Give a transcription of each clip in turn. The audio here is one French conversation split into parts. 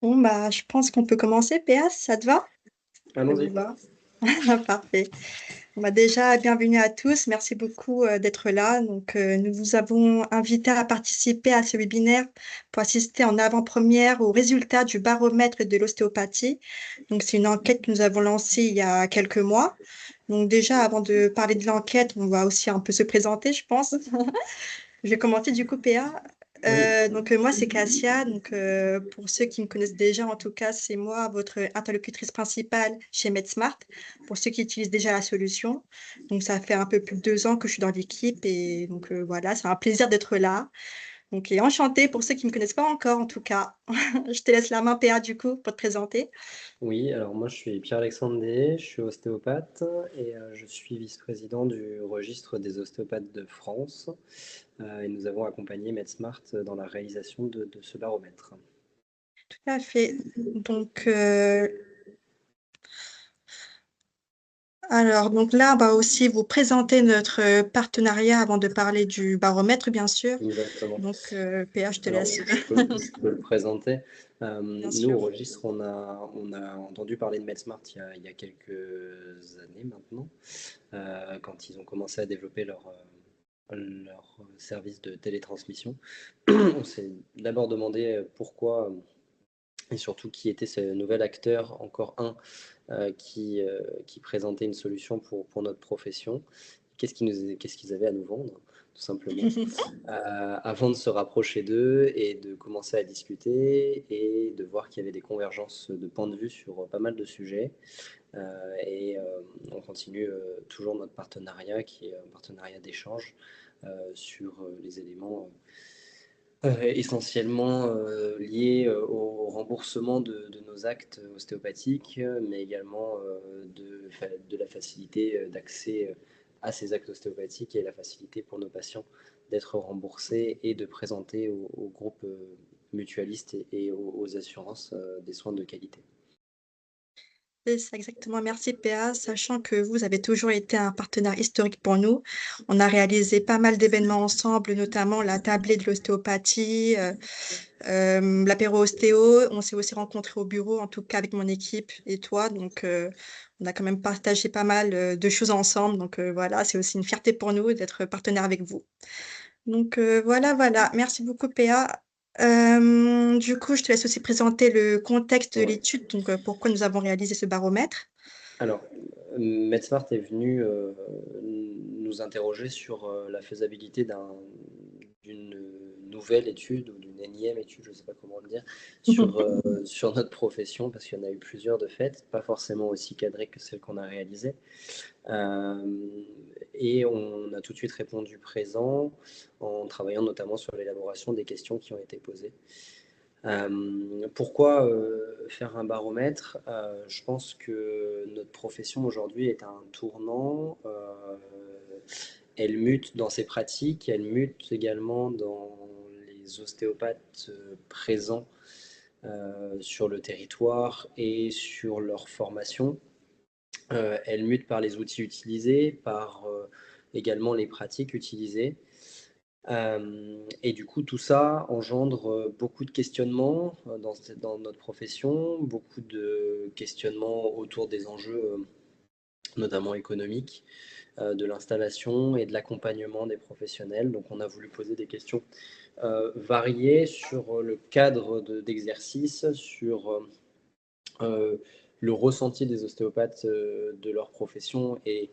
Bon, bah, je pense qu'on peut commencer, PA, ça te va? Ça vous Allons-y. va? Parfait. Bon, bah, déjà, bienvenue à tous. Merci beaucoup d'être là. Donc, nous vous avons invité à participer à ce webinaire pour assister en avant-première aux résultats du baromètre de l'ostéopathie. Donc, c'est une enquête que nous avons lancée il y a quelques mois. Donc, déjà, avant de parler de l'enquête, on va aussi un peu se présenter, je pense. Je vais commencer du coup, PA. Oui, Moi, c'est Cassia. Pour ceux qui me connaissent déjà, en tout cas, c'est moi, votre interlocutrice principale chez MedSmart, pour ceux qui utilisent déjà la solution. Donc, ça fait un peu plus de 2 ans que je suis dans l'équipe et voilà, c'est un plaisir d'être là. Et enchantée pour ceux qui ne me connaissent pas encore, en tout cas. Je te laisse la main, PA, du coup, pour te présenter. oui, alors moi je suis Pierre-Alexandre Day, je suis ostéopathe et je suis vice-président du registre des ostéopathes de France. Et nous avons accompagné MedSmart dans la réalisation de ce baromètre. Tout à fait. Donc là, on va aussi vous présenter notre partenariat avant de parler du baromètre, bien sûr. Exactement. PA, je te Alors laisse. je peux le présenter. Bien Nous, au sûr. registre, on a entendu parler de MedSmart il y a quelques années maintenant, quand ils ont commencé à développer leur service de télétransmission. On s'est d'abord demandé pourquoi et surtout qui était ce nouvel acteur, encore un, qui présentait une solution pour notre profession. Qu'est-ce qu'ils avaient à nous vendre, tout simplement, avant de se rapprocher d'eux et de commencer à discuter et de voir qu'il y avait des convergences de points de vue sur pas mal de sujets. On continue toujours notre partenariat, qui est un partenariat d'échange sur les éléments essentiellement liés au remboursement de nos actes ostéopathiques, mais également de la facilité d'accès à ces actes ostéopathiques et la facilité pour nos patients d'être remboursés et de présenter au groupe mutualiste et aux assurances des soins de qualité. C'est ça, exactement. Merci, PA. Sachant que vous avez toujours été un partenaire historique pour nous. On a réalisé pas mal d'événements ensemble, notamment la tablée de l'ostéopathie, l'apéro ostéo. On s'est aussi rencontrés au bureau, en tout cas avec mon équipe et toi. On a quand même partagé pas mal de choses ensemble. Voilà, c'est aussi une fierté pour nous d'être partenaire avec vous. Voilà. Merci beaucoup, PA. Du coup, je te laisse aussi présenter le contexte de Ouais. l'étude, pourquoi nous avons réalisé ce baromètre. Alors, MedSmart est venu nous interroger sur la faisabilité d'une nouvelle étude ou d'une énième étude, je ne sais pas comment le dire, sur notre profession, parce qu'il y en a eu plusieurs de fait, pas forcément aussi cadrées que celles qu'on a réalisées. Et on a tout de suite répondu présent en travaillant notamment sur l'élaboration des questions qui ont été posées. Pourquoi faire un baromètre? Je pense que notre profession aujourd'hui est à un tournant. Elle mute dans ses pratiques, elle mute également dans les ostéopathes présents sur le territoire et sur leur formation. Elle mute par les outils utilisés, par également les pratiques utilisées. Et du coup, tout ça engendre beaucoup de questionnements dans notre profession, beaucoup de questionnements autour des enjeux, notamment économiques, de l'installation et de l'accompagnement des professionnels. Donc, on a voulu poser des questions variées sur le cadre d'exercice, sur le ressenti des ostéopathes de leur profession et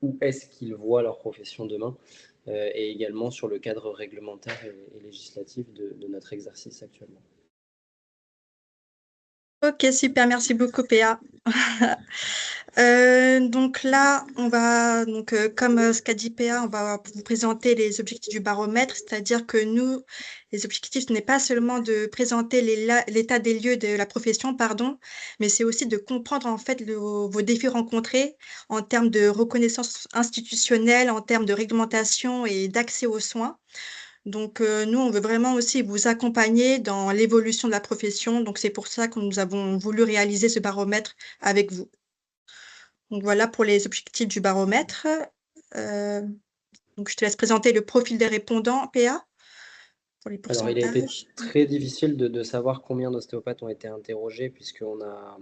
où est-ce qu'ils voient leur profession demain, et également sur le cadre réglementaire et législatif de notre exercice actuellement. Ok, super, merci beaucoup, PA. Comme ce qu'a dit PA, on va vous présenter les objectifs du baromètre, c'est-à-dire que nous, les objectifs, ce n'est pas seulement de présenter l'état des lieux de la profession, pardon, mais c'est aussi de comprendre en fait vos défis rencontrés en termes de reconnaissance institutionnelle, en termes de réglementation et d'accès aux soins. Nous, on veut vraiment aussi vous accompagner dans l'évolution de la profession. Donc, c'est pour ça que nous avons voulu réaliser ce baromètre avec vous. Donc, voilà pour les objectifs du baromètre. Je te laisse présenter le profil des répondants, PA, pour les Alors, il a été pourcentages? très difficile de savoir combien d'ostéopathes ont été interrogés, on a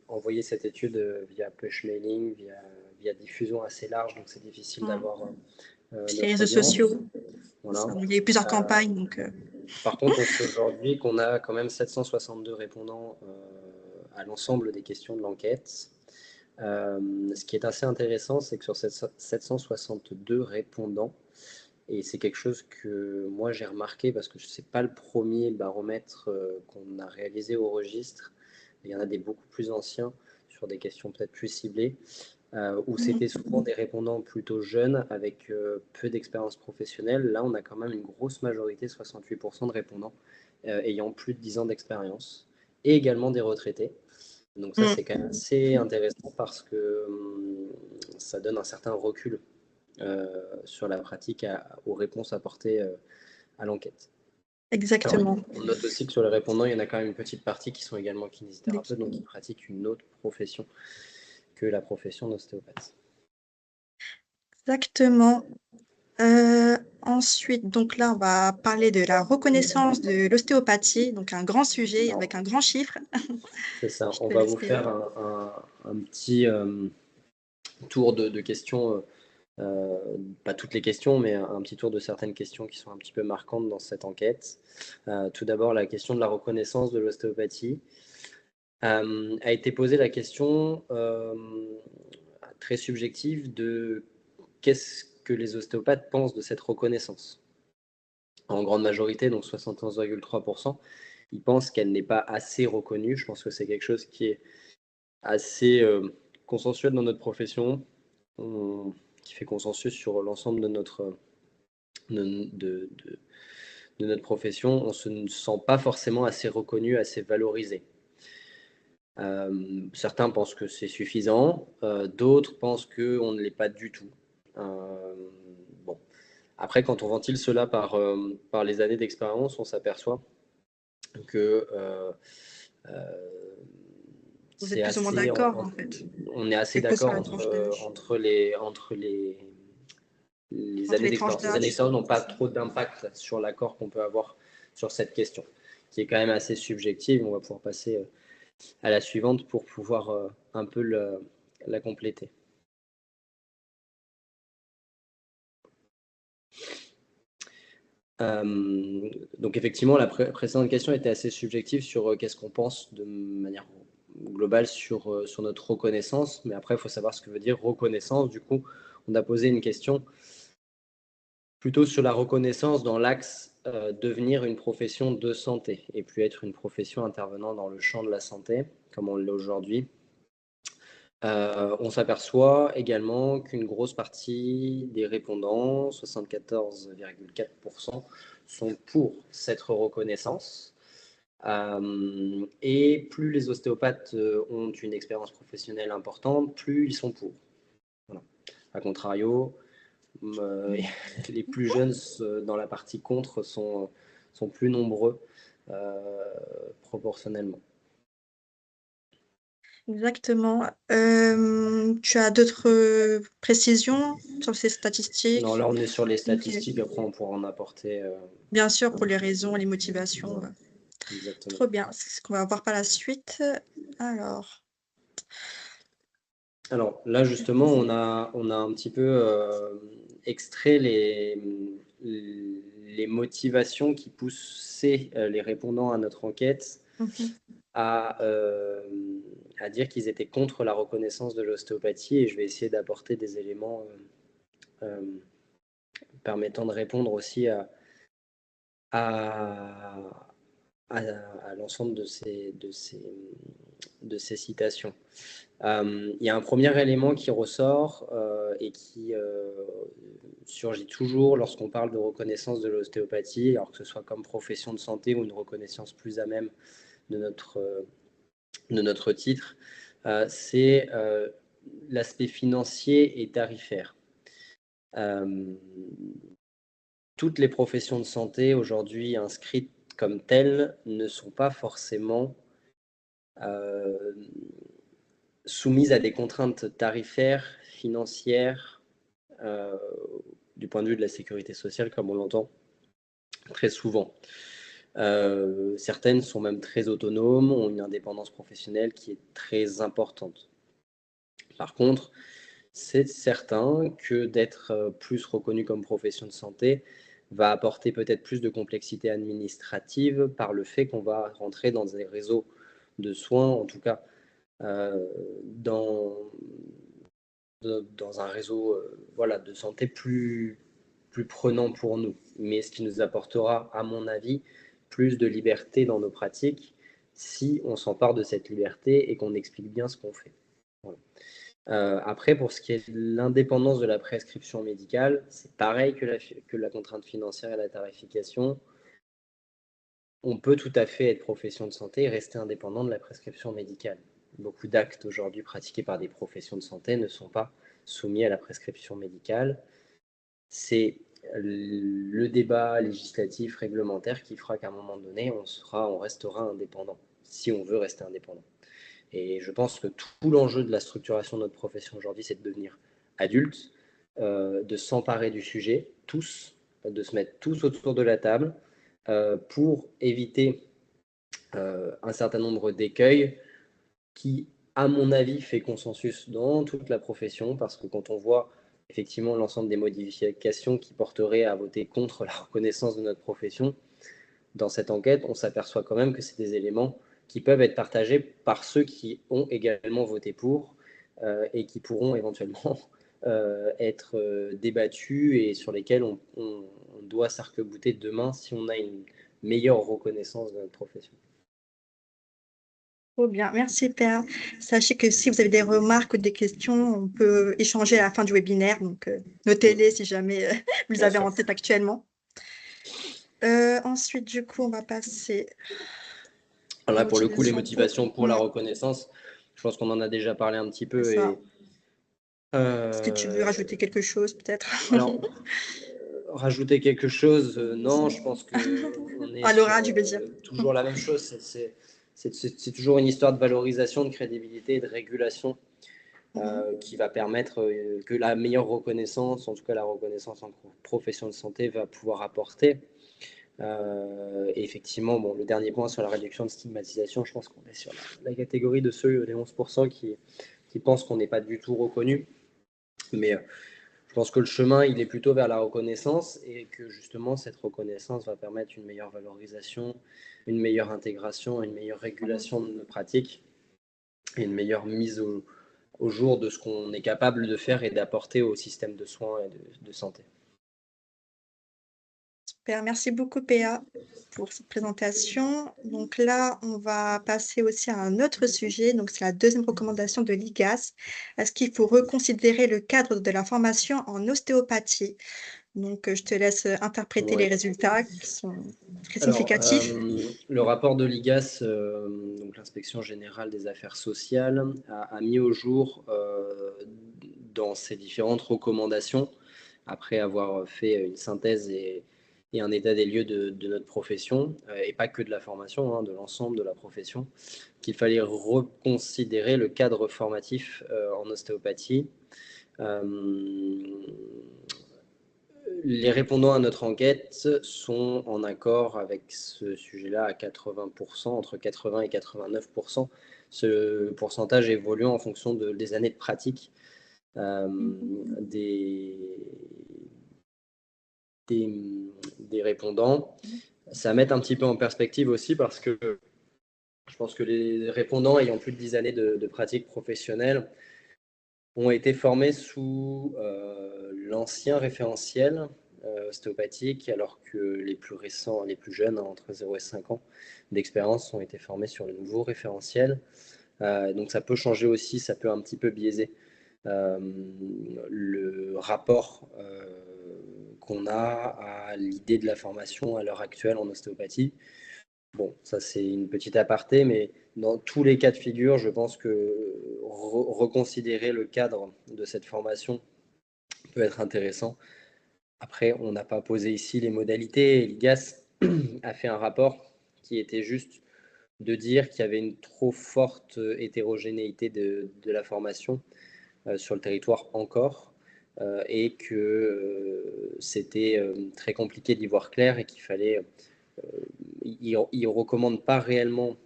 envoyé cette étude via push mailing, via diffusion assez large, donc c'est difficile Mmh. d'avoir Les notre réseaux audience. sociaux, Voilà. il y a eu plusieurs Euh, campagnes, donc Par contre, on sait aujourd'hui qu'on a quand même 762 répondants à l'ensemble des questions de l'enquête. Ce qui est assez intéressant, c'est que sur ces 762 répondants, et c'est quelque chose que moi j'ai remarqué parce que ce n'est pas le premier baromètre qu'on a réalisé au registre. Il y en a des beaucoup plus anciens sur des questions peut-être plus ciblées, où mmh. c'était souvent des répondants plutôt jeunes avec peu d'expérience professionnelle. Là, on a quand même une grosse majorité, 68% de répondants ayant plus de 10 ans d'expérience, et également des retraités. Donc ça, Mmh. c'est quand même assez intéressant parce que ça donne un certain recul sur la pratique aux réponses apportées à l'enquête. Alors, Exactement. on note aussi que sur les répondants, il y en a quand même une petite partie qui sont également kinésithérapeutes, donc qui pratiquent une autre profession que la profession d'ostéopathe. Exactement. Ensuite, donc là, on va parler de la reconnaissance de l'ostéopathie, donc un grand sujet Alors, avec un grand chiffre. c'est ça, Je on te va vous laisse. faire un petit tour de questions, pas toutes les questions, mais un petit tour de certaines questions qui sont un petit peu marquantes dans cette enquête. Tout d'abord, la question de la reconnaissance de l'ostéopathie. A été posée la question très subjective de qu'est-ce que les ostéopathes pensent de cette reconnaissance. En grande majorité, donc 71,3%, ils pensent qu'elle n'est pas assez reconnue. Je pense que c'est quelque chose qui est assez consensuel dans notre profession, qui fait consensus sur l'ensemble de notre profession. On ne se sent pas forcément assez reconnu, assez valorisé. Certains pensent que c'est suffisant, d'autres pensent qu'on ne l'est pas du tout. Bon. Après, quand on ventile cela par les années d'expérience, on s'aperçoit que Vous êtes c'est plus ou moins assez, d'accord, en fait, on est assez quelle que soit d'accord la tranche d'âge, les entre années les tranches d'expérience. Les années d'âge. d'expérience n'ont pas trop d'impact sur l'accord qu'on peut avoir sur cette question, qui est quand même assez subjective. On va pouvoir passer à la suivante pour pouvoir un peu la compléter. Donc effectivement, la précédente question était assez subjective sur qu'est-ce qu'on pense de manière globale sur notre reconnaissance, mais après, il faut savoir ce que veut dire reconnaissance. Du coup, on a posé une question plutôt sur la reconnaissance dans l'axe devenir une profession de santé et puis être une profession intervenant dans le champ de la santé, comme on l'est aujourd'hui. On s'aperçoit également qu'une grosse partie des répondants, 74,4%, sont pour cette reconnaissance. Et plus les ostéopathes ont une expérience professionnelle importante, plus ils sont pour. Voilà. A contrario, les plus jeunes dans la partie contre sont plus nombreux proportionnellement. Exactement. Tu as d'autres précisions sur ces Non, statistiques? là on est sur les Ok. statistiques, après on pourra en apporter. Bien sûr, pour les raisons, les motivations. Exactement. Trop bien. C'est ce qu'on va voir par la suite. Alors, Alors là, justement, on a un petit peu extrait les motivations qui poussaient les répondants à notre enquête mhm. à, euh, à dire qu'ils étaient contre la reconnaissance de l'ostéopathie et je vais essayer d'apporter des éléments euh, permettant de répondre aussi à, à l'ensemble de ces citations. Il y a un premier élément qui ressort et qui surgit toujours lorsqu'on parle de reconnaissance de l'ostéopathie, alors que ce soit comme profession de santé ou une reconnaissance plus à même de notre titre, c'est l'aspect financier et tarifaire. Toutes les professions de santé aujourd'hui inscrites comme telles ne sont pas forcément soumises à des contraintes tarifaires, financières, du point de vue de la sécurité sociale, comme on l'entend très souvent. Certaines sont même très autonomes, ont une indépendance professionnelle qui est très importante. Par contre, c'est certain que d'être plus reconnu comme profession de santé va apporter peut-être plus de complexité administrative par le fait qu'on va rentrer dans des réseaux de soins, en tout cas euh, dans, dans un réseau voilà, de santé plus prenant pour nous. Mais ce qui nous apportera, à mon avis, plus de liberté dans nos pratiques si on s'empare de cette liberté et qu'on explique bien ce qu'on fait. Voilà. Après, pour ce qui est de l'indépendance de la prescription médicale, c'est pareil que la contrainte financière et la tarification. On peut tout à fait être profession de santé et rester indépendant de la prescription médicale. Beaucoup d'actes aujourd'hui pratiqués par des professions de santé ne sont pas soumis à la prescription médicale. C'est le débat législatif, réglementaire qui fera qu'à un moment donné, on restera indépendant, si on veut rester indépendant. Et je pense que tout l'enjeu de la structuration de notre profession aujourd'hui, c'est de devenir adulte, de s'emparer du sujet, tous, de se mettre tous autour de la table pour éviter un certain nombre d'écueils qui, à mon avis, fait consensus dans toute la profession, parce que quand on voit effectivement l'ensemble des modifications qui porteraient à voter contre la reconnaissance de notre profession, dans cette enquête, on s'aperçoit quand même que c'est des éléments qui peuvent être partagés par ceux qui ont également voté pour et qui pourront éventuellement être débattus et sur lesquels on doit s'arc-bouter demain si on a une meilleure reconnaissance de notre profession. Trop bien, merci Père. Sachez que si vous avez des remarques ou des questions, on peut échanger à la fin du webinaire, donc notez-les si jamais vous les Bien avez sûr. en tête actuellement. Ensuite, du coup, on va passer Alors aux là, pour le coup, les motivations pour... motivations pour la Ouais, reconnaissance, je pense qu'on en a déjà parlé un petit c'est peu. ça. Et Est-ce que tu veux euh, rajouter quelque chose, peut-être? alors, rajouter quelque chose, non, je pense que on est À sur l'oral, je veux dire. toujours la même chose. C'est toujours une histoire de valorisation, de crédibilité et de régulation Mhm. qui va permettre que la meilleure reconnaissance, en tout cas la reconnaissance en profession de santé, va pouvoir apporter. Et effectivement, bon, le dernier point sur la réduction de stigmatisation, je pense qu'on est sur la catégorie de ceux, les 11% qui pensent qu'on n'est pas du tout reconnu. Mais je pense que le chemin, il est plutôt vers la reconnaissance et que justement, cette reconnaissance va permettre une meilleure valorisation, une meilleure intégration, une meilleure Mhm. régulation de nos pratiques et une meilleure mise au jour de ce qu'on est capable de faire et d'apporter au système de soins et de santé. Super, merci beaucoup PA pour cette présentation. Donc là, on va passer aussi à un autre sujet. Donc c'est la deuxième recommandation de l'IGAS. Est-ce qu'il faut reconsidérer le cadre de la formation en ostéopathie? Donc je te laisse interpréter les Oui. résultats qui sont très Alors, significatifs. le rapport de l'IGAS, donc l'Inspection générale des affaires sociales, a mis au jour dans ses différentes recommandations, après avoir fait une synthèse et un état des lieux de notre profession, et pas que de la formation, hein, de l'ensemble de la profession, qu'il fallait reconsidérer le cadre formatif en ostéopathie. Euh, les répondants à notre enquête sont en accord avec ce sujet-là à 80%, entre 80 et 89%. Ce pourcentage évoluant en fonction des années de pratique euh, Mhm. des, des, des répondants. Ça met un petit peu en perspective aussi parce que je pense que les répondants ayant plus de 10 années de pratique professionnelle ont été formés sous l'ancien référentiel ostéopathique, alors que les plus récents, les plus jeunes, hein, entre 0 et 5 ans d'expérience, ont été formés sur le nouveau référentiel. Donc ça peut changer aussi, ça peut un petit peu biaiser euh, le rapport qu'on a à l'idée de la formation à l'heure actuelle en ostéopathie. Bon, ça c'est une petite aparté, mais dans tous les cas de figure, je pense que reconsidérer le cadre de cette formation peut être intéressant. Après, on n'a pas posé ici les modalités. L'IGAS a fait un rapport qui était juste de dire qu'il y avait une trop forte hétérogénéité de la formation sur le territoire encore, et que c'était très compliqué d'y voir clair et qu'il fallait... il ne recommande pas réellement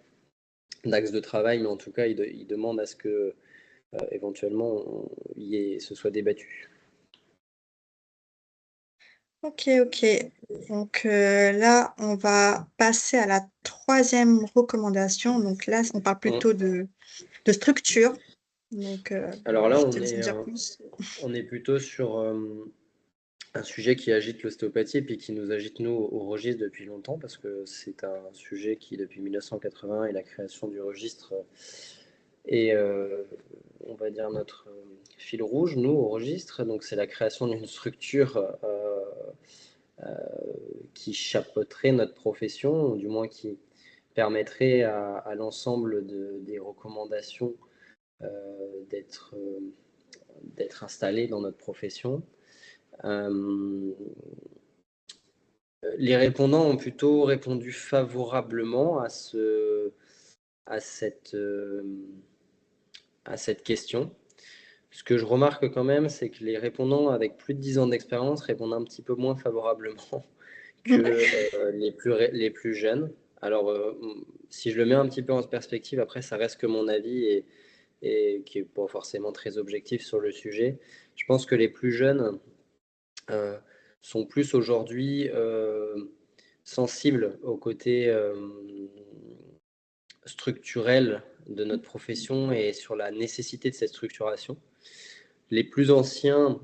d'axe de travail, mais en tout cas, il demande à ce que éventuellement ce soit débattu. Ok, ok. Donc là, on va passer à la troisième recommandation. Donc là, on parle plutôt de structure. Donc, Alors là, je te laisse en dire plus. on est plutôt sur un sujet qui agite l'ostéopathie et puis qui nous agite nous au registre depuis longtemps parce que c'est un sujet qui, depuis 1980 et la création du registre, est, on va dire, notre fil rouge, nous, au registre. Donc, c'est la création d'une structure qui chapeauterait notre profession, ou du moins qui permettrait à l'ensemble des recommandations d'être installées dans notre profession. Les répondants ont plutôt répondu favorablement à cette, à cette question. Ce que je remarque quand même, c'est que les répondants avec plus de 10 ans d'expérience répondent un petit peu moins favorablement que les plus jeunes. Alors, si je le mets un petit peu en perspective, après, ça reste que mon avis et qui n'est pas forcément très objectif sur le sujet. Je pense que les plus jeunes euh, sont plus aujourd'hui sensibles au côté structurel de notre profession et sur la nécessité de cette structuration. Les plus anciens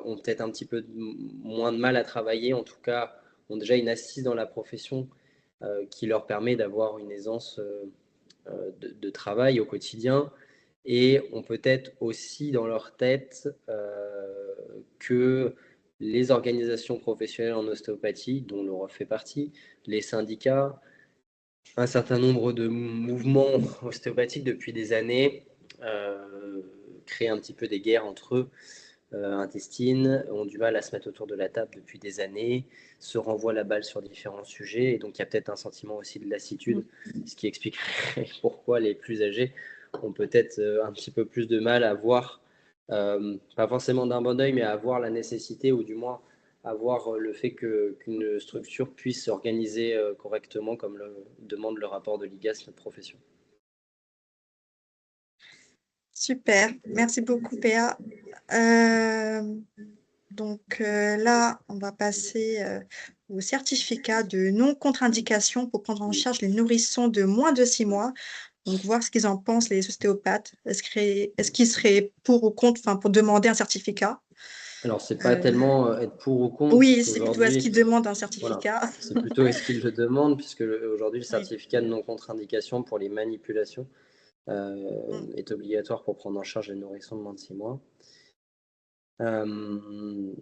ont peut-être un petit peu moins de mal à travailler, en tout cas ont déjà une assise dans la profession qui leur permet d'avoir une aisance de travail au quotidien et ont peut-être aussi dans leur tête que les organisations professionnelles en ostéopathie, dont l'Europe fait partie, les syndicats, un certain nombre de mouvements ostéopathiques depuis des années créent un petit peu des guerres entre eux intestines, ont du mal à se mettre autour de la table depuis des années, se renvoient la balle sur différents sujets, et donc il y a peut-être un sentiment aussi de lassitude, ce qui expliquerait pourquoi les plus âgés ont peut-être un petit peu plus de mal à voir, pas forcément d'un bon oeil, mais à voir la nécessité, ou du moins à voir le fait qu'une structure puisse s'organiser correctement, comme le demande le rapport de l'IGAS, notre profession. Super, merci beaucoup, Péa. Euh, là, on va passer au certificat de non-contre-indication pour prendre en charge les nourrissons de moins de 6 mois. Donc, voir ce qu'ils en pensent, les ostéopathes. Est-ce qu'ils seraient pour ou contre, enfin, pour demander un certificat? Alors, c'est pas Euh, tellement être pour ou contre, oui, c'est plutôt est-ce qu'ils puisqu'aujourd'hui, demandent un voilà, certificat? c'est plutôt est-ce qu'ils le demandent, puisque aujourd'hui, le Oui. certificat de non-contre-indication pour les manipulations Mm. est obligatoire pour prendre en charge les nourrissons de moins de 6 mois. Euh,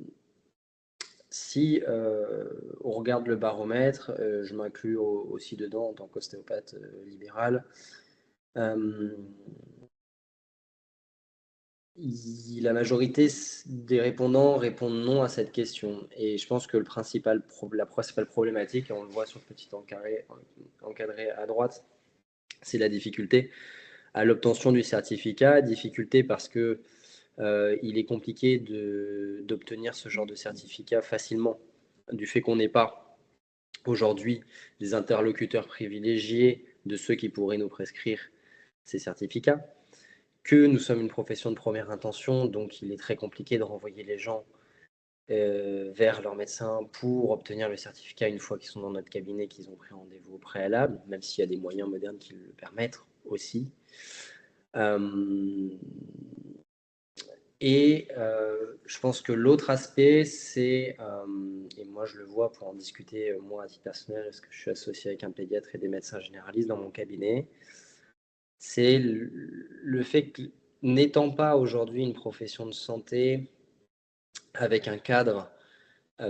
si on regarde le baromètre, je m'inclus aussi dedans en tant qu'ostéopathe libéral. La majorité des répondants répondent non à cette question. Et je pense que la principale problématique, et on le voit sur le petit encadré à droite, c'est la difficulté à l'obtention du certificat. Difficulté parce que il est compliqué d'obtenir ce genre de certificat facilement, du fait qu'on n'est pas aujourd'hui des interlocuteurs privilégiés de ceux qui pourraient nous prescrire ces certificats, que nous sommes une profession de première intention, donc il est très compliqué de renvoyer les gens vers leur médecin pour obtenir le certificat une fois qu'ils sont dans notre cabinet, qu'ils ont pris rendez-vous au préalable, même s'il y a des moyens modernes qui le permettent aussi. Je pense que l'autre aspect, c'est, et moi je le vois pour en discuter, moi à titre personnel, parce que je suis associé avec un pédiatre et des médecins généralistes dans mon cabinet, c'est le fait que n'étant pas aujourd'hui une profession de santé avec un cadre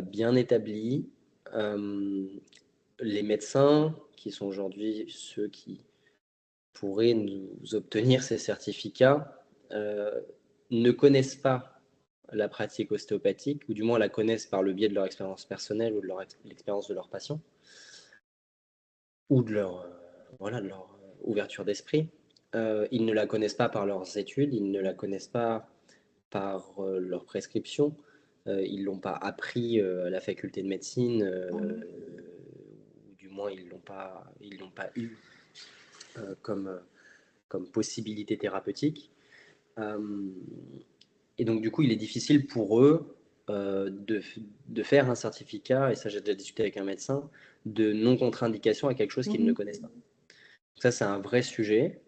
bien établi, les médecins, qui sont aujourd'hui ceux qui pourraient nous obtenir ces certificats, ne connaissent pas la pratique ostéopathique, ou du moins la connaissent par le biais de leur expérience personnelle ou de l'expérience de leurs patients, ou de leur, voilà, de leur ouverture d'esprit. Ils ne la connaissent pas par leurs études, ils ne la connaissent pas par leur prescription. Ils ne l'ont pas appris à la faculté de médecine, ou du moins ils l'ont pas eu comme possibilité thérapeutique. Et donc du coup, il est difficile pour eux de faire un certificat, et ça j'ai déjà discuté avec un médecin, de non-contre-indication à quelque chose qu'ils ne connaissent pas. Ça, c'est un vrai sujet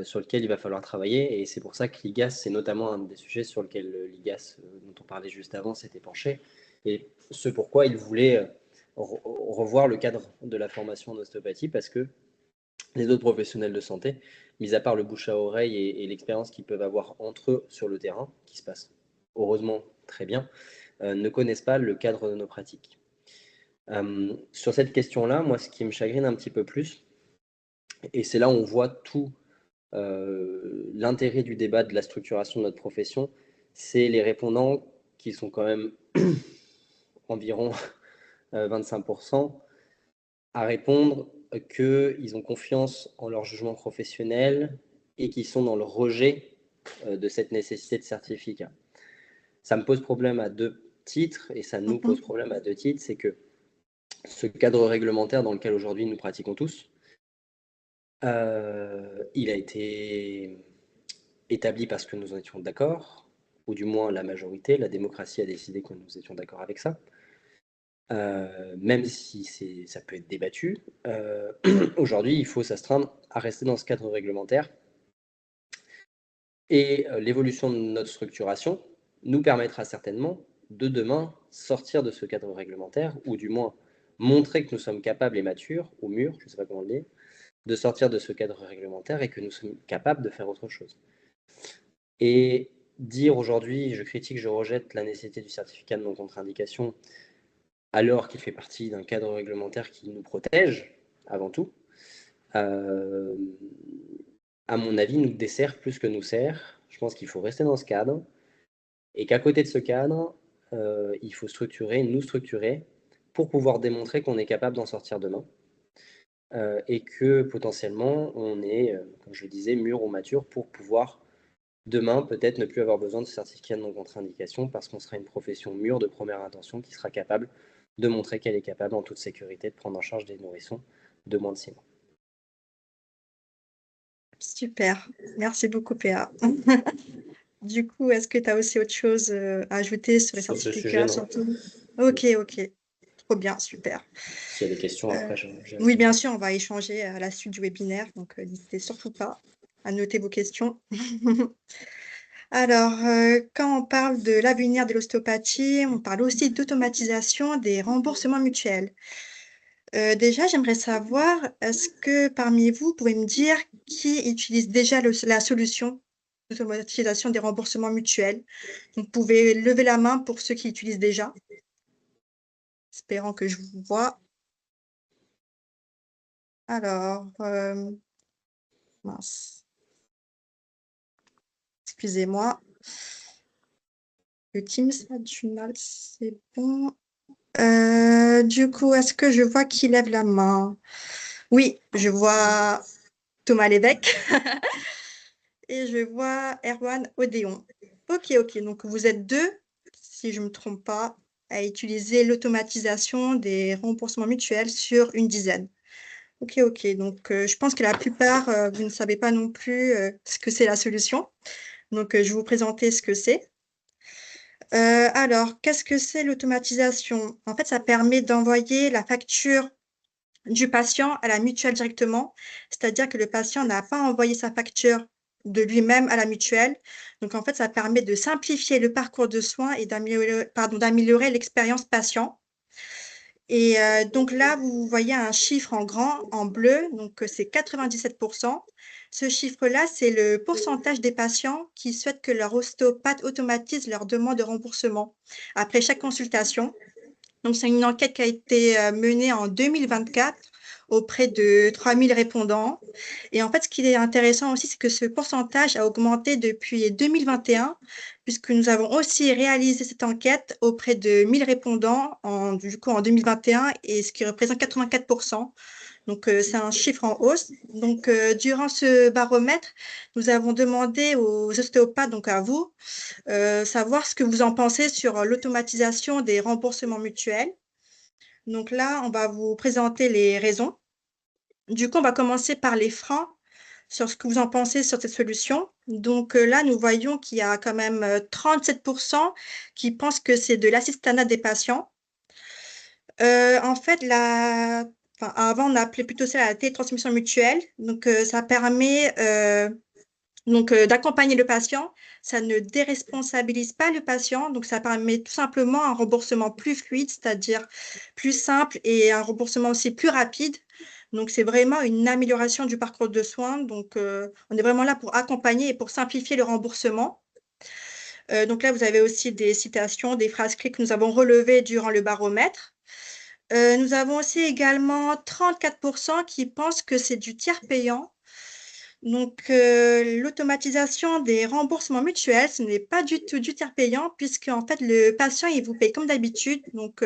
sur lequel il va falloir travailler, et c'est pour ça que l'IGAS, c'est notamment un des sujets sur lequel l'IGAS, dont on parlait juste avant, s'était penché, et ce pourquoi il voulait revoir le cadre de la formation en ostéopathie, parce que les autres professionnels de santé, mis à part le bouche à oreille et l'expérience qu'ils peuvent avoir entre eux sur le terrain, qui se passe heureusement très bien, ne connaissent pas le cadre de nos pratiques. Sur cette question-là, moi, ce qui me chagrine un petit peu plus, et c'est là où on voit tout l'intérêt du débat de la structuration de notre profession, c'est les répondants qui sont quand même environ 25% à répondre qu'ils ont confiance en leur jugement professionnel et qu'ils sont dans le rejet de cette nécessité de certificat. Ça me pose problème à deux titres, et ça nous pose problème à deux titres, c'est que ce cadre réglementaire dans lequel aujourd'hui nous pratiquons tous, il a été établi parce que nous en étions d'accord, ou du moins la majorité, la démocratie a décidé que nous étions d'accord avec ça. Même si ça peut être débattu, aujourd'hui, il faut s'astreindre à rester dans ce cadre réglementaire. Et l'évolution de notre structuration nous permettra certainement de demain sortir de ce cadre réglementaire, ou du moins montrer que nous sommes capables et matures, ou mûrs, je ne sais pas comment le dire, de sortir de ce cadre réglementaire et que nous sommes capables de faire autre chose. Et dire aujourd'hui, je critique, je rejette la nécessité du certificat de non-contre-indication, alors qu'il fait partie d'un cadre réglementaire qui nous protège, avant tout, à mon avis, nous dessert plus que nous sert. Je pense qu'il faut rester dans ce cadre, et qu'à côté de ce cadre, il faut nous structurer, pour pouvoir démontrer qu'on est capable d'en sortir demain, et que potentiellement, on est, comme je le disais, mûr ou mature pour pouvoir demain, peut-être ne plus avoir besoin de certificat de non-contre-indication, parce qu'on sera une profession mûre de première intention qui sera capable de montrer qu'elle est capable en toute sécurité de prendre en charge des nourrissons de moins de 6 mois. Super, merci beaucoup PA. Du coup, est-ce que tu as aussi autre chose à ajouter sur les Sur ce sujet, certificats non. surtout? Ok, trop bien, super. S'il y a des questions après, Oui, bien sûr, on va échanger à la suite du webinaire, donc n'hésitez surtout pas à noter vos questions. Alors, quand on parle de l'avenir de l'ostéopathie, on parle aussi d'automatisation des remboursements mutuels. Déjà, j'aimerais savoir, est-ce que parmi vous, vous pouvez me dire qui utilise déjà la solution d'automatisation des remboursements mutuels? Vous pouvez lever la main pour ceux qui utilisent déjà. Espérant que je vous vois. Alors, mince. Excusez-moi. Le Teams a du mal, c'est bon. Du coup, est-ce que je vois qui lève la main? Oui, je vois Thomas Lévesque et je vois Erwan Odéon. Ok, donc vous êtes deux, si je ne me trompe pas, à utiliser l'automatisation des remboursements mutuels sur une dizaine. Ok, donc je pense que la plupart, vous ne savez pas non plus ce que c'est la solution. Donc, je vais vous présenter ce que c'est. Alors, qu'est-ce que c'est l'automatisation? En fait, ça permet d'envoyer la facture du patient à la mutuelle directement, c'est-à-dire que le patient n'a pas envoyé sa facture de lui-même à la mutuelle. Donc, en fait, ça permet de simplifier le parcours de soins et d'améliorer l'expérience patient. Et donc là, vous voyez un chiffre en grand, en bleu, donc c'est 97%. Ce chiffre-là, c'est le pourcentage des patients qui souhaitent que leur ostéopathe automatise leur demande de remboursement après chaque consultation. Donc, c'est une enquête qui a été menée en 2024 auprès de 3000 répondants. Et en fait, ce qui est intéressant aussi, c'est que ce pourcentage a augmenté depuis 2021, puisque nous avons aussi réalisé cette enquête auprès de 1000 répondants du coup, en 2021, et ce qui représente 84%. Donc, c'est un chiffre en hausse. Donc, durant ce baromètre, nous avons demandé aux ostéopathes, donc à vous, savoir ce que vous en pensez sur l'automatisation des remboursements mutuels. Donc là, on va vous présenter les raisons. Du coup, on va commencer par les freins sur ce que vous en pensez sur cette solution. Donc là, nous voyons qu'il y a quand même 37% qui pensent que c'est de l'assistanat des patients. En fait, enfin, avant, on appelait plutôt ça la télétransmission mutuelle. Donc, ça permet d'accompagner le patient. Ça ne déresponsabilise pas le patient. Donc, ça permet tout simplement un remboursement plus fluide, c'est-à-dire plus simple et un remboursement aussi plus rapide. Donc, c'est vraiment une amélioration du parcours de soins. Donc, on est vraiment là pour accompagner et pour simplifier le remboursement. Donc là, vous avez aussi des citations, des phrases clés que nous avons relevées durant le baromètre. Nous avons aussi également 34% qui pensent que c'est du tiers payant. Donc, l'automatisation des remboursements mutuels, ce n'est pas du tout du tiers payant, puisque en fait, le patient, il vous paye comme d'habitude. Donc,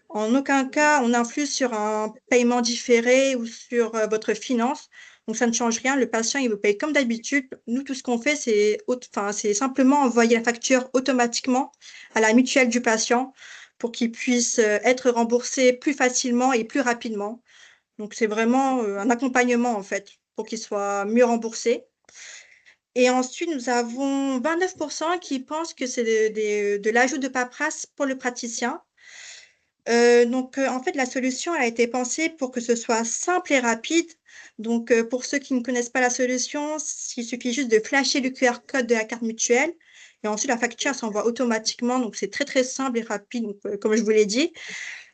en aucun cas, on influe sur un paiement différé ou sur votre finance. Donc, ça ne change rien. Le patient, il vous paye comme d'habitude. Nous, tout ce qu'on fait, c'est simplement envoyer la facture automatiquement à la mutuelle du patient pour qu'il puisse être remboursé plus facilement et plus rapidement. Donc, c'est vraiment un accompagnement, en fait, pour qu'il soit mieux remboursé. Et ensuite, nous avons 29% qui pensent que c'est de l'ajout de paperasse pour le praticien. En fait, la solution a été pensée pour que ce soit simple et rapide. Donc, pour ceux qui ne connaissent pas la solution, il suffit juste de flasher le QR code de la carte mutuelle et ensuite la facture s'envoie automatiquement. Donc, c'est très, très simple et rapide, donc, comme je vous l'ai dit.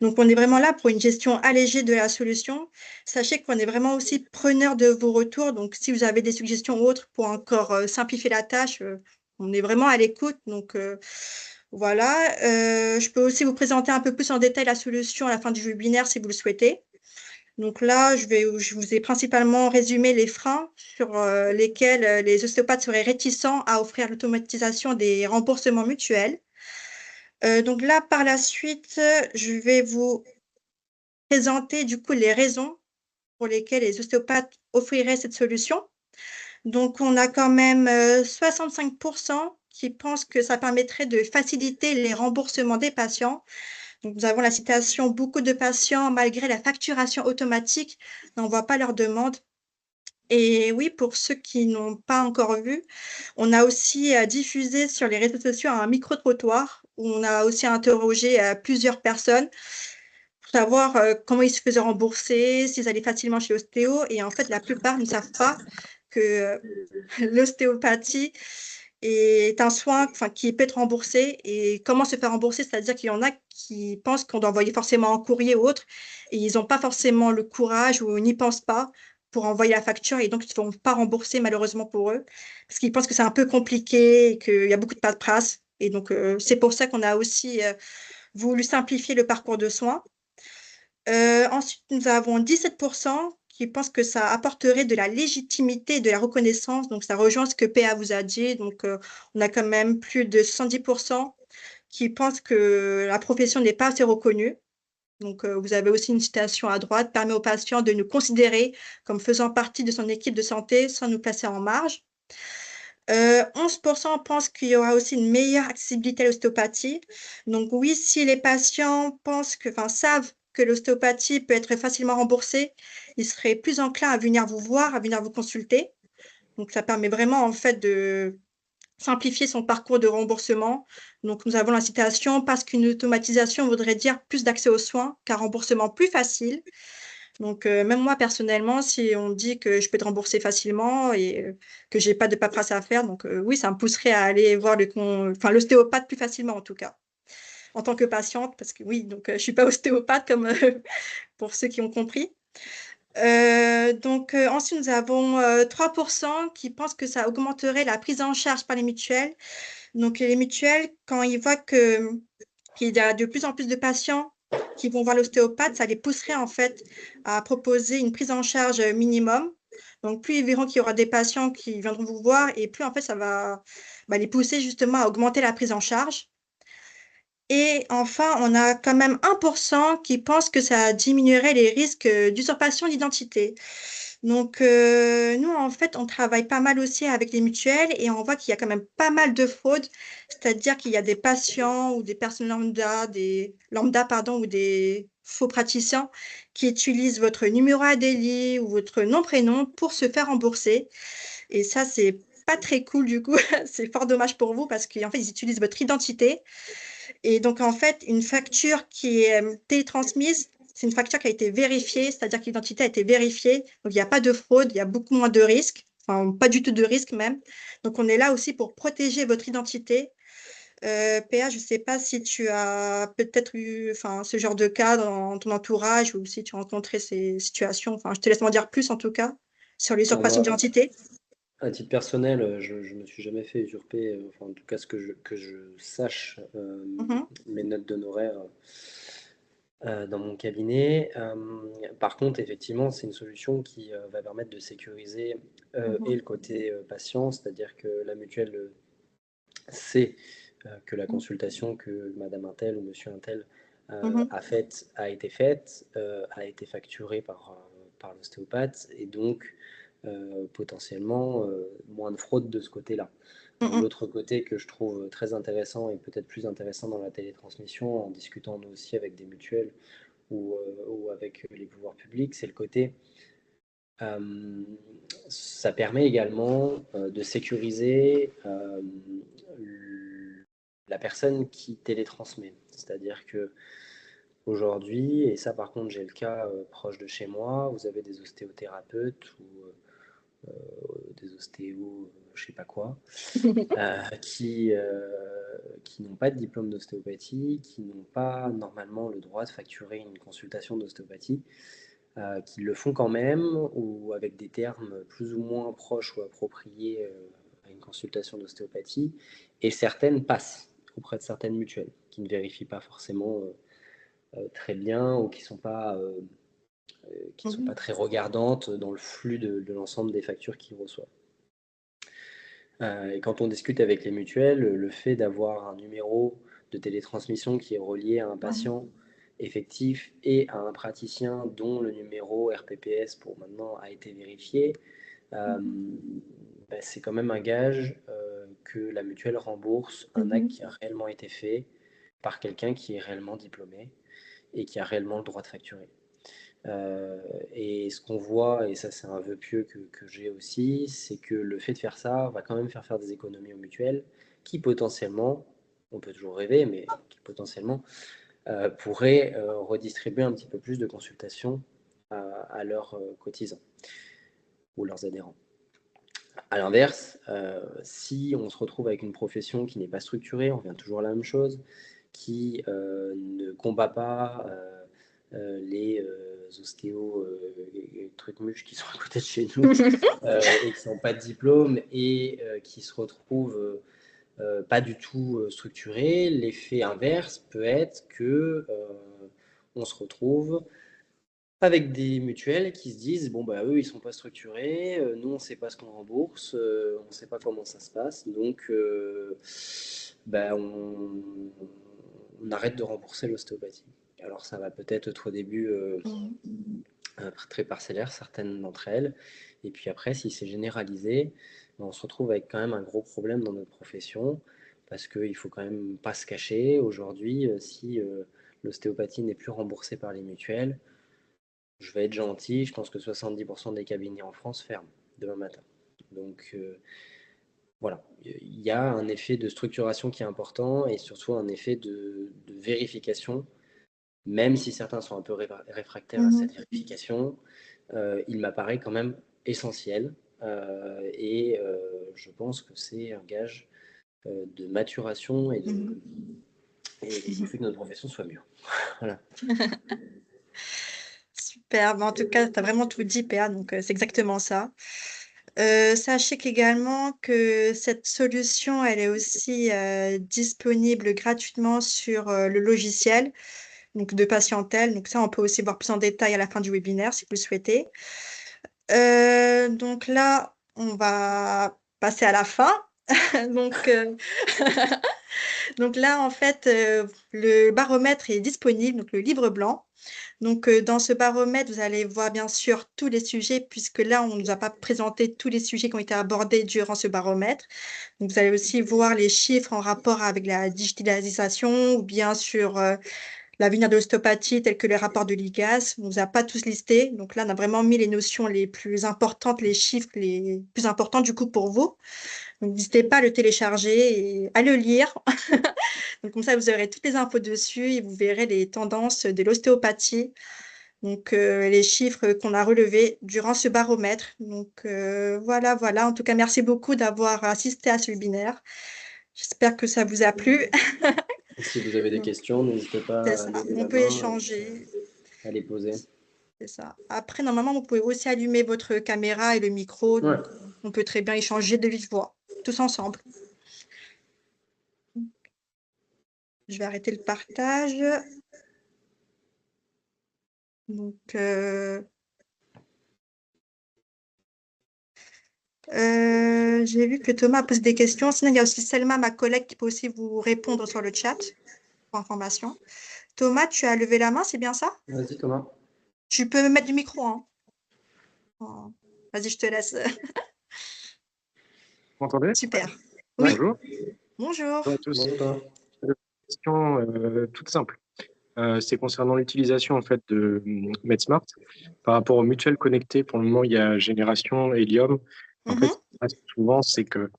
Donc, on est vraiment là pour une gestion allégée de la solution. Sachez qu'on est vraiment aussi preneur de vos retours. Donc, si vous avez des suggestions ou autres pour encore simplifier la tâche, on est vraiment à l'écoute. Donc, voilà. Je peux aussi vous présenter un peu plus en détail la solution à la fin du webinaire si vous le souhaitez. Donc là, je vous ai principalement résumé les freins sur lesquels les ostéopathes seraient réticents à offrir l'automatisation des remboursements mutuels. Donc là, par la suite, je vais vous présenter du coup les raisons pour lesquelles les ostéopathes offriraient cette solution. Donc, on a quand même 65% qui pensent que ça permettrait de faciliter les remboursements des patients. Donc, nous avons la citation: beaucoup de patients, malgré la facturation automatique, n'envoient pas leur demande. Et oui, pour ceux qui n'ont pas encore vu, on a aussi diffusé sur les réseaux sociaux un micro-trottoir où on a aussi interrogé plusieurs personnes pour savoir comment ils se faisaient rembourser, s'ils allaient facilement chez l'ostéo. Et en fait, la plupart ne savent pas que l'ostéopathie est un soin, enfin, qui peut être remboursé. Et comment se faire rembourser? C'est-à-dire qu'il y en a qui pensent qu'on doit envoyer forcément un courrier ou autre, et ils n'ont pas forcément le courage ou n'y pensent pas pour envoyer la facture, et donc ils ne vont pas rembourser malheureusement pour eux, parce qu'ils pensent que c'est un peu compliqué et qu'il y a beaucoup de paperasse. Et donc, c'est pour ça qu'on a aussi voulu simplifier le parcours de soins. Ensuite, nous avons 17% qui pensent que ça apporterait de la légitimité et de la reconnaissance. Donc, ça rejoint ce que PA vous a dit. Donc, on a quand même plus de 70% qui pensent que la profession n'est pas assez reconnue. Donc, vous avez aussi une citation à droite: permet au patient de nous considérer comme faisant partie de son équipe de santé sans nous placer en marge. 11% pensent qu'il y aura aussi une meilleure accessibilité à l'ostéopathie. Donc oui, si les patients savent que l'ostéopathie peut être facilement remboursée, ils seraient plus enclins à venir vous voir, à venir vous consulter. Donc ça permet vraiment en fait de simplifier son parcours de remboursement. Donc nous avons la citation: parce qu'une automatisation voudrait dire plus d'accès aux soins, qu'un remboursement plus facile. Donc, même moi, personnellement, si on me dit que je peux te rembourser facilement et que j'ai pas de paperasse à faire, donc oui, ça me pousserait à aller voir l'ostéopathe plus facilement, en tout cas, en tant que patiente, parce que oui, donc je suis pas ostéopathe comme pour ceux qui ont compris. Ensuite, nous avons 3% qui pensent que ça augmenterait la prise en charge par les mutuelles. Donc, les mutuelles, quand ils voient qu'il y a de plus en plus de patients qui vont voir l'ostéopathe, ça les pousserait en fait à proposer une prise en charge minimum. Donc, plus ils verront qu'il y aura des patients qui viendront vous voir, et plus en fait ça va les pousser justement à augmenter la prise en charge. Et enfin, on a quand même 1% qui pense que ça diminuerait les risques d'usurpation d'identité. Donc, nous, en fait, on travaille pas mal aussi avec les mutuelles et on voit qu'il y a quand même pas mal de fraudes. C'est-à-dire qu'il y a des patients ou des personnes lambda, pardon, ou des faux praticiens qui utilisent votre numéro ADELI ou votre nom-prénom pour se faire rembourser. Et ça, c'est pas très cool du coup. C'est fort dommage pour vous parce qu'en fait, ils utilisent votre identité et donc, en fait, une facture qui est télétransmise, c'est une facture qui a été vérifiée, c'est-à-dire que l'identité a été vérifiée. Donc, il n'y a pas de fraude, il y a beaucoup moins de risques, enfin, pas du tout de risque même. Donc, on est là aussi pour protéger votre identité. PA, je ne sais pas si tu as peut-être eu enfin, ce genre de cas dans ton entourage ou si tu as rencontré ces situations. Enfin, je te laisse m'en dire plus en tout cas sur Alors l'usurpation moi, d'identité. à titre personnel, je me suis jamais fait usurper, enfin en tout cas que je sache, Mhm, mes notes d'honoraires dans mon cabinet. Par contre, effectivement, c'est une solution qui va permettre de sécuriser et mhm, le côté patient, c'est-à-dire que la mutuelle sait que la consultation que Madame Untel ou Monsieur Untel mhm, a été facturée par l'ostéopathe, et donc potentiellement moins de fraude de ce côté-là. mhm, L'autre côté que je trouve très intéressant et peut-être plus intéressant dans la télétransmission, en discutant nous aussi avec des mutuelles ou avec les pouvoirs publics, c'est le côté, euh, ça permet également de sécuriser la personne qui télétransmet. C'est-à-dire que aujourd'hui, et ça par contre j'ai le cas proche de chez moi, vous avez des ostéothérapeutes ou des ostéos, je sais pas quoi, qui n'ont pas de diplôme d'ostéopathie, qui n'ont pas normalement le droit de facturer une consultation d'ostéopathie, qui le font quand même, ou avec des termes plus ou moins proches ou appropriés à une consultation d'ostéopathie, et certaines passent auprès de certaines mutuelles, qui ne vérifient pas forcément très bien, ou qui sont pas mhm, très regardantes dans le flux de l'ensemble des factures qu'ils reçoivent. Et quand on discute avec les mutuelles, le fait d'avoir un numéro de télétransmission qui est relié à un mhm, patient effectif et à un praticien dont le numéro RPPS pour maintenant a été vérifié, mhm, bah, c'est quand même un gage que la mutuelle rembourse un acte mhm, qui a réellement été fait par quelqu'un qui est réellement diplômé et qui a réellement le droit de facturer. Et ce qu'on voit, et ça c'est un vœu pieux que j'ai aussi, c'est que le fait de faire ça va quand même faire des économies aux mutuelles qui potentiellement, on peut toujours rêver, mais qui potentiellement pourraient redistribuer un petit peu plus de consultations à leurs cotisants ou leurs adhérents. À l'inverse, si on se retrouve avec une profession qui n'est pas structurée, on revient toujours à la même chose, qui ne combat pas les ostéos trucs muches qui sont à côté de chez nous et qui n'ont pas de diplôme et qui se retrouvent pas du tout structurés, l'effet inverse peut être que on se retrouve avec des mutuelles qui se disent, bon, bah, eux, ils sont pas structurés, nous, on sait pas ce qu'on rembourse, on sait pas comment ça se passe, donc bah, on arrête de rembourser l'ostéopathie. Alors, ça va peut-être être au début mhm. très parcellaire, certaines d'entre elles, et puis après, si c'est généralisé, ben, on se retrouve avec quand même un gros problème dans notre profession, parce qu'il faut quand même pas se cacher. Aujourd'hui, si l'ostéopathie n'est plus remboursée par les mutuelles, je vais être gentil, je pense que 70% des cabinets en France ferment demain matin. Donc voilà, il y a un effet de structuration qui est important et surtout un effet de vérification, même si certains sont un peu réfractaires à cette Mhm, vérification, il m'apparaît quand même essentiel et je pense que c'est un gage de maturation mhm, et du mhm. fait que notre profession soit mieux. Voilà. Super, bah, en tout cas, tu as vraiment tout dit, PA, donc c'est exactement ça. Sachez qu'également que cette solution, elle est aussi disponible gratuitement sur le logiciel donc de Patientèle. Donc ça, on peut aussi voir plus en détail à la fin du webinaire si vous le souhaitez. Donc là, on va passer à la fin. Donc, Donc là, en fait, le baromètre est disponible, donc le livre blanc. Donc, dans ce baromètre, vous allez voir bien sûr tous les sujets, puisque là, on ne nous a pas présenté tous les sujets qui ont été abordés durant ce baromètre. Donc, vous allez aussi voir les chiffres en rapport avec la digitalisation ou bien sur l'avenir de l'ostéopathie, tels que les rapports de l'IGAS. On ne nous a pas tous listés. Donc là, on a vraiment mis les notions les plus importantes, les chiffres les plus importants du coup pour vous. Donc, n'hésitez pas à le télécharger et à le lire. Donc, comme ça, vous aurez toutes les infos dessus et vous verrez les tendances de l'ostéopathie. Donc, les chiffres qu'on a relevés durant ce baromètre. Donc, voilà, voilà. En tout cas, merci beaucoup d'avoir assisté à ce webinaire. J'espère que ça vous a plu. Si vous avez des Donc, questions, n'hésitez c'est pas à ça. lever On la peut main, échanger. à les poser. C'est ça. Après, normalement, vous pouvez aussi allumer votre caméra et le micro. Ouais. Donc, on peut très bien échanger de vive voix, tous ensemble. Je vais arrêter le partage. Donc, j'ai vu que Thomas pose des questions. Sinon, il y a aussi Selma, ma collègue, qui peut aussi vous répondre sur le chat pour information. Thomas, tu as levé la main, c'est bien ça? Vas-y, Thomas. Tu peux me mettre du micro, hein. Oh. Vas-y, je te laisse. Vous m'entendez? Super. Ouais. Oui, Bonjour. bonjour. Bonjour à tous. Bonjour, Thomas. Une question toute simple. C'est concernant l'utilisation en fait de MedSmart par rapport aux mutuelles connectées. Pour le moment, il y a Génération, Helium. En fait, Mhm. ce qui passe souvent, c'est que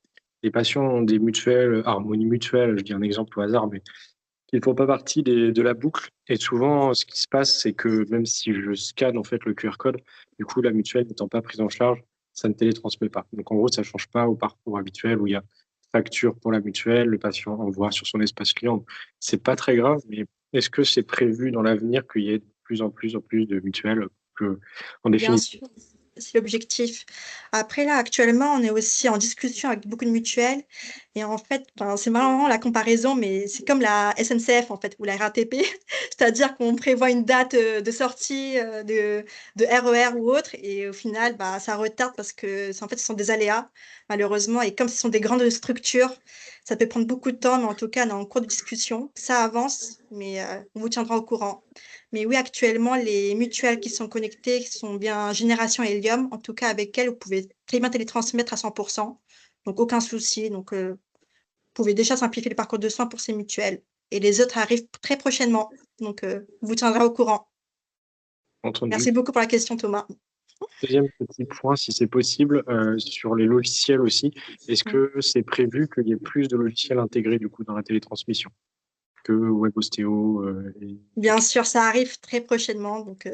les patients ont des mutuelles, Harmonie Mutuelle, je dis un exemple au hasard, mais qui ne font pas partie de la boucle. Et souvent, ce qui se passe, c'est que même si je scanne en fait le QR code, du coup, la mutuelle n'étant pas prise en charge, ça ne télétransmet pas. Donc en gros, ça ne change pas au parcours habituel où il y a facture pour la mutuelle, le patient envoie sur son espace client. C'est pas très grave, mais est-ce que c'est prévu dans l'avenir qu'il y ait de plus en plus de mutuelles que, en Bien définitive, sûr, c'est l'objectif. Après, là, actuellement, on est aussi en discussion avec beaucoup de mutuelles. Et en fait, enfin, c'est marrant la comparaison, mais c'est comme la SNCF, en fait, ou la RATP. C'est-à-dire qu'on prévoit une date de sortie de RER ou autre. Et au final, bah, ça retarde parce que, en fait, ce sont des aléas, malheureusement. Et comme ce sont des grandes structures, ça peut prendre beaucoup de temps. Mais en tout cas, on est en cours de discussion. Ça avance, mais on vous tiendra au courant. Mais oui, actuellement, les mutuelles qui sont connectées sont bien Génération Helium. En tout cas, avec elles, vous pouvez très bien télétransmettre à 100%. Donc, aucun souci. Donc, vous pouvez déjà simplifier le parcours de soins pour ces mutuelles. Et les autres arrivent très prochainement. Donc, on vous tiendra au courant. entendu? Merci beaucoup pour la question, Thomas. Deuxième petit point, si c'est possible, sur les logiciels aussi, est-ce que c'est prévu qu'il y ait plus de logiciels intégrés du coup dans la télétransmission que WebOstéo Bien sûr, ça arrive très prochainement. Donc,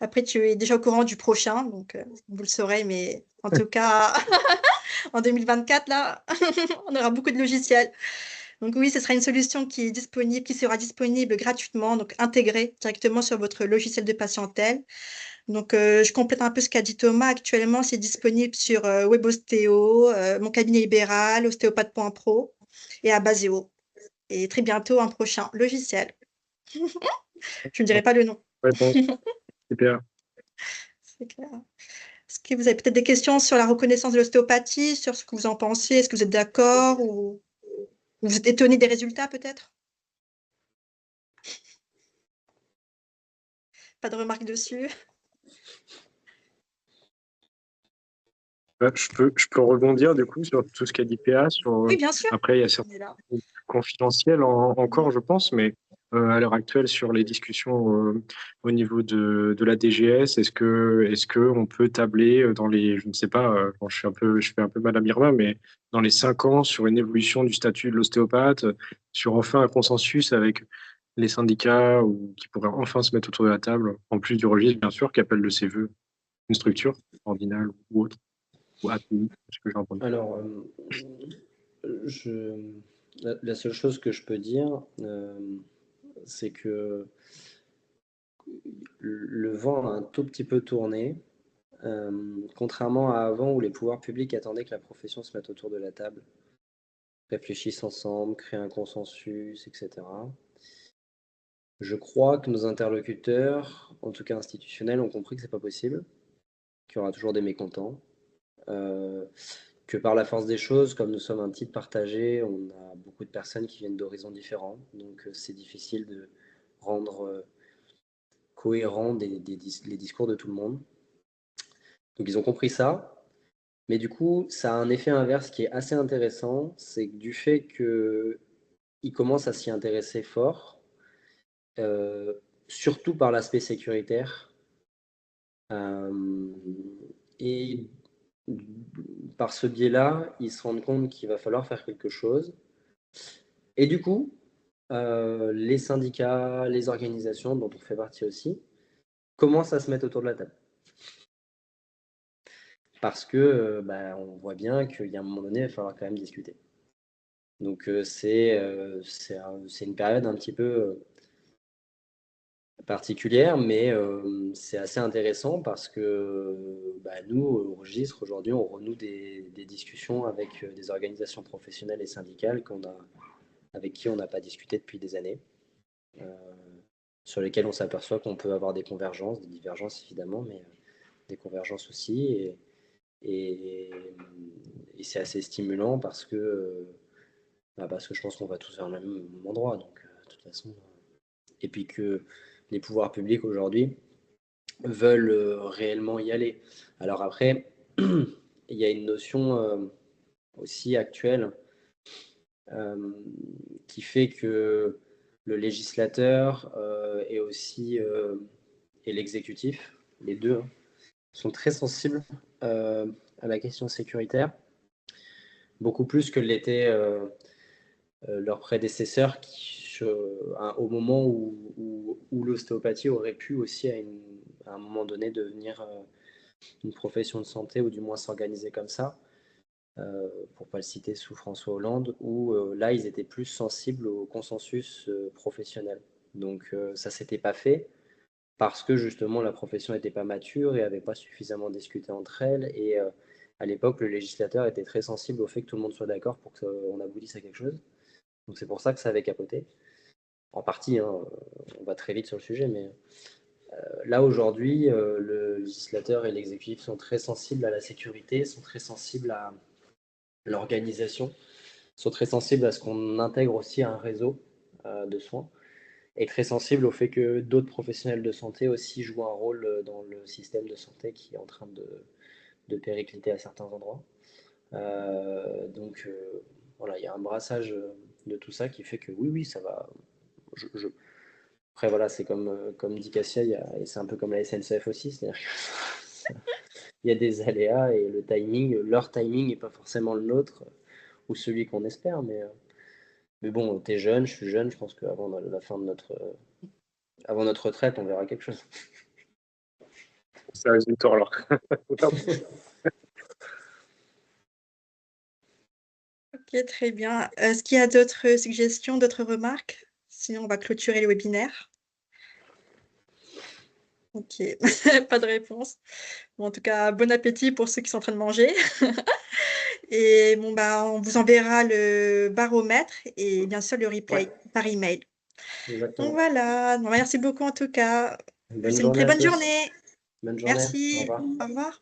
après, tu es déjà au courant du prochain. Donc, vous le saurez. Mais en tout cas, en 2024, là, on aura beaucoup de logiciels. Donc oui, ce sera une solution qui est disponible, qui sera disponible gratuitement, donc intégrée directement sur votre logiciel de patientèle. Donc je complète un peu ce qu'a dit Thomas. Actuellement, c'est disponible sur WebOstéo, mon cabinet libéral, ostéopathe.pro et Abaseo. Et très bientôt, un prochain logiciel. Je ne dirai pas le nom. réponse? Super. C'est clair. Est-ce que vous avez peut-être des questions sur la reconnaissance de l'ostéopathie, sur ce que vous en pensez? Est-ce que vous êtes d'accord ou vous êtes étonné des résultats peut-être? Pas de remarques dessus? Je peux rebondir du coup sur tout ce qu'a dit PA. Oui, bien sûr. Après, il y a On est certains là. confidentiels encore, je pense, mais à l'heure actuelle, sur les discussions au niveau de la DGS, est-ce que on peut tabler dans les, je ne sais pas, bon, je fais un peu Madame Irma, mais dans les 5 ans, sur une évolution du statut de l'ostéopathe, sur enfin un consensus avec les syndicats ou qui pourraient enfin se mettre autour de la table, en plus du registre, bien sûr, qui appelle de ses voeux une structure, ordinale ou autre, ou API, ce que j'ai entendu. Alors, je... la seule chose que je peux dire, c'est que le vent a un tout petit peu tourné, contrairement à avant où les pouvoirs publics attendaient que la profession se mette autour de la table, réfléchissent ensemble, créent un consensus, etc. Je crois que nos interlocuteurs, en tout cas institutionnels, ont compris que c'est pas possible, qu'il y aura toujours des mécontents. Euh, que par la force des choses, comme nous sommes un titre partagé, on a beaucoup de personnes qui viennent d'horizons différents. Donc, c'est difficile de rendre cohérents les discours de tout le monde. Donc, ils ont compris ça. Mais du coup, ça a un effet inverse qui est assez intéressant. C'est que du fait qu'ils commencent à s'y intéresser fort, surtout par l'aspect sécuritaire, et par ce biais-là, ils se rendent compte qu'il va falloir faire quelque chose. Et du coup, les syndicats, les organisations dont on fait partie aussi, commencent à se mettre autour de la table. Parce que on voit bien qu'il y a un moment donné, il va falloir quand même discuter. Donc c'est une période un petit peu particulière, mais c'est assez intéressant parce que nous, au registre, aujourd'hui, on renoue des discussions avec des organisations professionnelles et syndicales avec qui on n'a pas discuté depuis des années, sur lesquelles on s'aperçoit qu'on peut avoir des convergences, des divergences évidemment, mais des convergences aussi. Et c'est assez stimulant parce que je pense qu'on va tous vers le même endroit. Donc, de toute façon, et puis que les pouvoirs publics aujourd'hui veulent réellement y aller. Alors après, il y a une notion aussi actuelle qui fait que le législateur et l'exécutif, les deux, hein, sont très sensibles à la question sécuritaire, beaucoup plus que l'étaient leurs prédécesseurs au moment où l'ostéopathie aurait pu aussi à un moment donné devenir une profession de santé, ou du moins s'organiser comme ça, pour ne pas le citer, sous François Hollande, où là ils étaient plus sensibles au consensus professionnel. Donc ça s'était pas fait parce que justement la profession n'était pas mature et n'avait pas suffisamment discuté entre elles, et à l'époque le législateur était très sensible au fait que tout le monde soit d'accord pour qu'on aboutisse à quelque chose. Donc c'est pour ça que ça avait capoté. En partie, hein, on va très vite sur le sujet, mais là aujourd'hui, le législateur et l'exécutif sont très sensibles à la sécurité, sont très sensibles à l'organisation, sont très sensibles à ce qu'on intègre aussi un réseau de soins, et très sensibles au fait que d'autres professionnels de santé aussi jouent un rôle dans le système de santé qui est en train de péricliter à certains endroits. Donc voilà, il y a un brassage de tout ça qui fait que oui, ça va. Après, voilà, c'est comme dit Cassia, c'est un peu comme la SNCF aussi, c'est-à-dire qu'il y a des aléas et leur timing n'est pas forcément le nôtre ou celui qu'on espère, mais bon, t'es jeune, je suis jeune, je pense qu'avant la fin de avant notre retraite, on verra quelque chose. Ça résume tout alors. Ok, très bien. Est-ce qu'il y a d'autres suggestions, d'autres remarques? Sinon, on va clôturer le webinaire. Ok, pas de réponse. Bon, en tout cas, bon appétit pour ceux qui sont en train de manger. Et bon, on vous enverra le baromètre et bien sûr le replay par email. Exactement. Donc voilà, bon, merci beaucoup en tout cas. Bonne Passez une journée très à bonne tous. journée. Bonne journée. Au Merci. revoir. Au revoir.